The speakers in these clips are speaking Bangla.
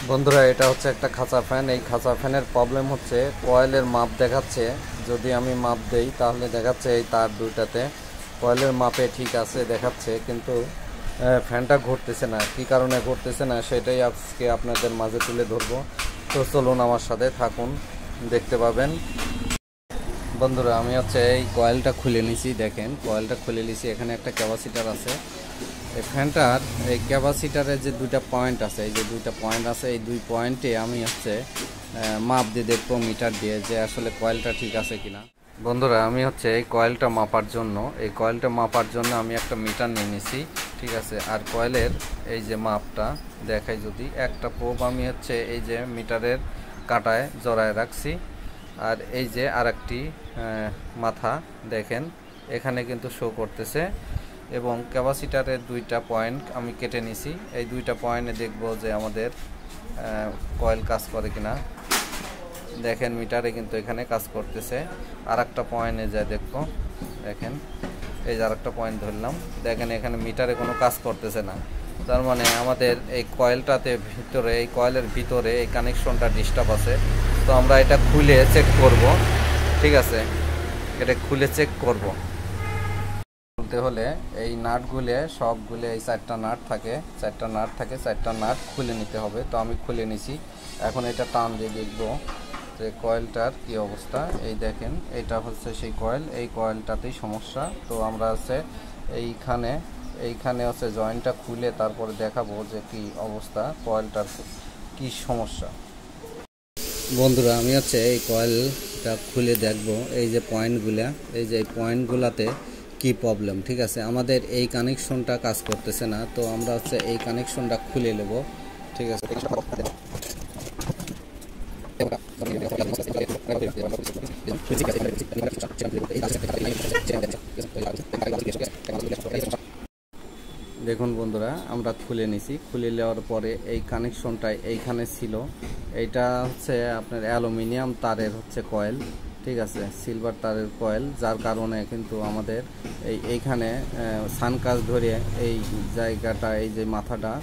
বন্ধুরা, এটা হচ্ছে একটা খাঁচা ফ্যান। এই খাঁচা ফ্যানের প্রবলেম হচ্ছে কয়েলের মাপ দেখাচ্ছে। যদি আমি মাপ দেই তাহলে দেখাচ্ছে এই তার দুইটাতে কয়েলের মাপে ঠিক আছে দেখাচ্ছে, কিন্তু ফ্যানটা ঘুরতেছে না। কি কারণে ঘুরতেছে না সেটাই আজকে আপনাদের মাঝে তুলে ধরবো। তো চলুন আমার সাথে থাকুন, দেখতে পাবেন। বন্ধুরা, আমি হচ্ছে এই কয়েলটা খুলে নিছি। দেখেন, কয়েলটা খুলে নিছি। এখানে একটা ক্যাপাসিটার আছে। এই ফ্যানটার এই ক্যাপাসিটারের যে দুইটা পয়েন্ট আছে, এই যে দুইটা পয়েন্ট আছে, এই দুই পয়েন্টে আমি হচ্ছে মাপ দিয়ে দেখবো মিটার দিয়ে যে আসলে কয়েলটা ঠিক আছে কিনা। বন্ধুরা, আমি হচ্ছে এই কয়েলটা মাপার জন্য আমি একটা মিটার নিয়ে নিছি, ঠিক আছে। আর কয়েলের এই যে মাপটা দেখাই, যদি একটা প্রোব আমি হচ্ছে এই যে মিটারের কাঁটায় জড়ায় রাখছি। আর এই যে আরেকটি মাথা দেখেন এখানে কিন্তু শো করতেছে, এবং ক্যাপাসিটারের দুইটা পয়েন্ট আমি কেটে নিছি। এই দুইটা পয়েন্টে দেখব যে আমাদের কয়েল কাজ করে কিনা। দেখেন মিটারে কিন্তু এখানে কাজ করতেছে। আর একটা পয়েন্টে যায় দেখবো, দেখেন এই যে আর একটা পয়েন্ট ধরলাম, দেখেন এখানে মিটারে কোনো কাজ করতেছে না। তার মানে আমাদের এই কয়েলটাতে ভিতরে, এই কয়েলের ভিতরে এই কানেকশনটা ডিস্টার্ব আছে। তো আমরা এটা খুলে চেক করব, ঠিক আছে। এটা খুলে চেক করব বলতে হলে এই নাটগুলো সবগুলো, এই চারটা নাট থাকে, চারটা নাট খুলে নিতে হবে। তো আমি খুলে নিছি। এখন এটা টান দিয়ে দেখব যে কয়েলটার কি অবস্থা। এই দেখেন, এটা হচ্ছে সেই কয়েল, এই কয়েলটাতেই সমস্যা। তো আমরা হচ্ছে এইখানে হচ্ছে জয়েন্টটা খুলে তারপরে দেখাবো যে কি অবস্থা, কয়েলটার কি সমস্যা। বন্ধুরা, আমি হচ্ছে এই কয়েলটা খুলে দেখব এই যে পয়েন্টগুলা, এই যে এই পয়েন্টগুলাতে কি প্রবলেম, ঠিক আছে। আমাদের এই কানেকশনটা কাজ করতেছে না। তো আমরা হচ্ছে এই কানেকশনটা খুলে নেব, ঠিক আছে। দেখুন বন্ধুরা, আমরা খুলে নিছি। খুলে নেওয়ার পরে এই কানেকশনটা এইখানে ছিল। এইটা হচ্ছে আপনার অ্যালুমিনিয়াম তারের হচ্ছে কয়েল, ঠিক আছে, সিলভার তারের কয়েল। যার কারণে কিন্তু আমাদের এইখানে সানকাজ ধরে এই জায়গাটা, এই যে মাথাটা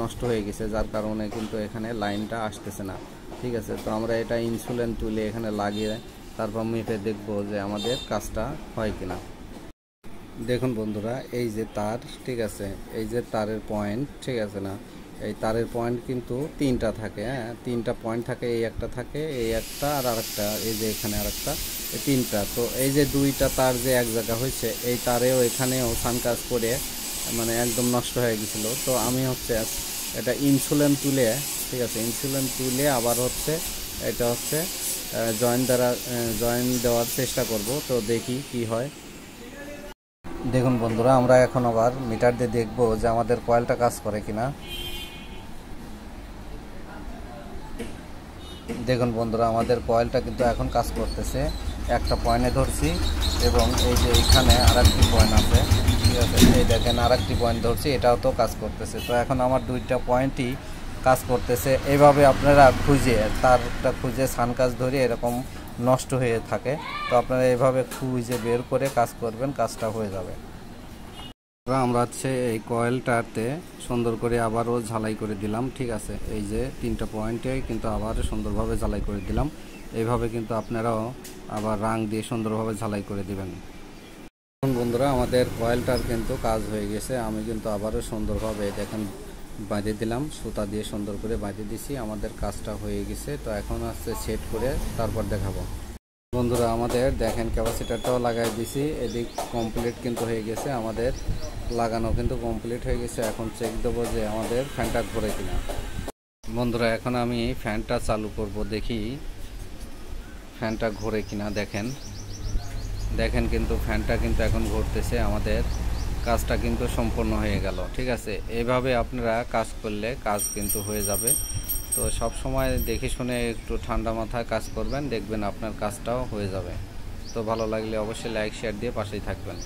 নষ্ট হয়ে গেছে, যার কারণে কিন্তু এখানে লাইনটা আসতেছে না, ঠিক আছে। তো আমরা এটা ইনসুলেন তুলে এখানে লাগিয়ে তারপর মেপে দেখব যে আমাদের কাজটা হয় কিনা। দেখুন বন্ধুরা, এই যে তার, ঠিক আছে, এই যে তারের পয়েন্ট, ঠিক আছে না, এই তারের পয়েন্ট কিন্তু তিনটা থাকে, হ্যাঁ, তিনটা পয়েন্ট থাকে। এই একটা থাকে, এই একটা, আর আরেকটা, এই যে এখানে আরেকটা, এই তিনটা। তো এই যে দুইটা তার যে এক জায়গা হয়েছে, এই তারেও এখানেও সানকাজ করে মানে একদম নষ্ট হয়ে গেছিলো। তো আমি হচ্ছে এটা ইনসুলেন তুলে, ঠিক আছে, ইনসুলেন তুলে আবার হচ্ছে এটা হচ্ছে জয়েন দেওয়ার চেষ্টা করব। তো দেখি কি হয়। দেখুন বন্ধুরা, আমরা এখন আবার মিটার দিয়ে দেখব যে আমাদের কয়েলটা কাজ করে কিনা। দেখুন বন্ধুরা, আমাদের কয়েলটা কিন্তু এখন কাজ করতেছে। একটা পয়েন্টে ধরছি, এবং এই যে এইখানে আরেকটি পয়েন্ট আছে, ঠিক আছে, এই দেখেন আরেকটি পয়েন্ট ধরছি, এটাও তো কাজ করতেছে। তো এখন আমার দুইটা পয়েন্টই কাজ করতেছে। এইভাবে আপনারা তারটা খুঁজে সানকাজ ধরে এরকম নষ্ট হয়ে থাকে, তো আপনারা এইভাবে খুঁজে বের করে কাজ করবেন, কাজটা হয়ে যাবে। আমরা হচ্ছে এই কয়েলটাতে সুন্দর করে আবারও ঝালাই করে দিলাম, ঠিক আছে। এই যে তিনটা পয়েন্টে কিন্তু আবার সুন্দরভাবে ঝালাই করে দিলাম। এইভাবে কিন্তু আপনারাও আবার রাং দিয়ে সুন্দরভাবে ঝালাই করে দিবেন। এখন বন্ধুরা, আমাদের কয়েলটার কিন্তু কাজ হয়ে গেছে। আমি কিন্তু আবারও সুন্দরভাবে দেখেন বাঁধে দিলাম, সুতা দিয়ে সুন্দর করে বাঁধে দিছি। আমাদের কাজটা হয়ে গেছে। তো এখন আসছে সেট করে তারপর দেখাবো। বন্ধুরা, আমাদের দেখেন ক্যাপাসিটারটাও লাগাই দিছি। এদিক কমপ্লিট কিন্তু হয়ে গেছে, আমাদের লাগানো কিন্তু কমপ্লিট হয়ে গেছে। এখন চেক দেবো যে আমাদের ফ্যানটা ঘোরে কিনা। বন্ধুরা, এখন আমি ফ্যানটা চালু করব, দেখি ফ্যানটা ঘোরে কিনা। দেখেন কিন্তু ফ্যানটা কিন্তু এখন ঘুরতেছে। আমাদের কাজটা কিন্তু সম্পূর্ণ হয়ে গেল, ঠিক আছে। এইভাবে আপনারা কাজ করলে কাজ কিন্তু হয়ে যাবে। তো সব সময় দেখে শুনে একটু ঠান্ডা মাথায় কাজ করবেন, দেখবেন আপনার কাজটাও হয়ে যাবে। তো ভালো লাগলে অবশ্যই লাইক শেয়ার দিয়ে পাশেই থাকবেন।